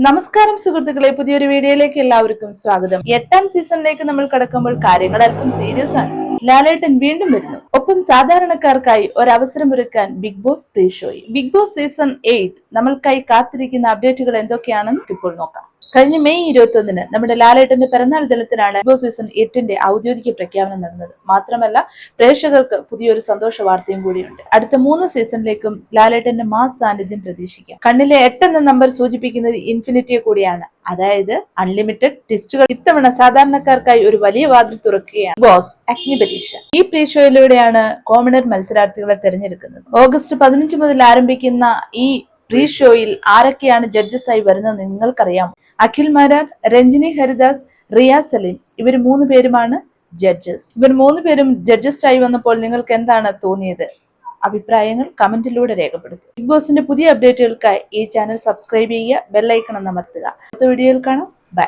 നമസ്കാരം സുഹൃത്തുക്കളെ, പുതിയൊരു വീഡിയോയിലേക്ക് എല്ലാവർക്കും സ്വാഗതം. 8ാം സീസണിലേക്ക് നമ്മൾ കടക്കുമ്പോൾ കാര്യങ്ങൾ അല്പം സീരിയസ് ആണ്. ലാലേട്ടൻ വീണ്ടും വരുന്നു. ഒപ്പം സാധാരണക്കാർക്കായി ഒരവസരമൊരുക്കാൻ ബിഗ് ബോസ് പ്രീ ഷോയിൽ. ബിഗ് ബോസ് സീസൺ 8 നമ്മൾക്കായി കാത്തിരിക്കുന്ന അപ്ഡേറ്റുകൾ എന്തൊക്കെയാണെന്ന് ഇപ്പോൾ നോക്കാം. കഴിഞ്ഞ മെയ് 21-ന് നമ്മുടെ ലാലേട്ടന്റെ പിറന്നാൾ ദിനത്തിലാണ് ബിഗ് ബോസ് സീസൺ 8ന്റെ ഔദ്യോഗിക പ്രഖ്യാപനം നടന്നത്. മാത്രമല്ല, പ്രേക്ഷകർക്ക് പുതിയൊരു സന്തോഷ വാർത്തയും കൂടിയുണ്ട്. അടുത്ത 3 സീസണിലേക്കും ലാലേട്ടന്റെ മാസ് സാന്നിധ്യം പ്രതീക്ഷിക്കാം. കണ്ണിലെ 8 എന്ന നമ്പർ സൂചിപ്പിക്കുന്നത് ഇൻഫിനിറ്റിയെ കൂടിയാണ്. അതായത് അൺലിമിറ്റഡ് ട്വിസ്റ്റുകൾ. ഇത്തവണ സാധാരണക്കാർക്കായി ഒരു വലിയ വാതിൽ തുറക്കുകയാണ് ബോസ് അഗ്നിപരീക്ഷ. ഈ പ്രീ ഷോയിലൂടെയാണ് കോമണർ മത്സരാർത്ഥികളെ തെരഞ്ഞെടുക്കുന്നത്. ഓഗസ്റ്റ് 15 മുതൽ ആരംഭിക്കുന്ന ഈ പ്രീ ഷോയിൽ ആരൊക്കെയാണ് ജഡ്ജസ് ആയി വരുന്നത് നിങ്ങൾക്കറിയാം? അഖിൽ മാരാർ, രഞ്ജിനി ഹരിദാസ്, റിയ സലീം, ഇവർ 3 പേരുമാണ് ജഡ്ജസ്. ഇവർ 3 പേരും ജഡ്ജസ് ആയി വന്നപ്പോൾ നിങ്ങൾക്ക് എന്താണ് തോന്നിയത്? അഭിപ്രായങ്ങൾ കമന്റിലൂടെ രേഖപ്പെടുത്തുക. ബിഗ് ബോസിന്റെ പുതിയ അപ്ഡേറ്റുകൾക്കായി ഈ ചാനൽ സബ്സ്ക്രൈബ് ചെയ്യുക, ബെല്ലൈക്കൺ അമർത്തുക. അടുത്ത വീഡിയോയിൽ കാണാം. ബൈ.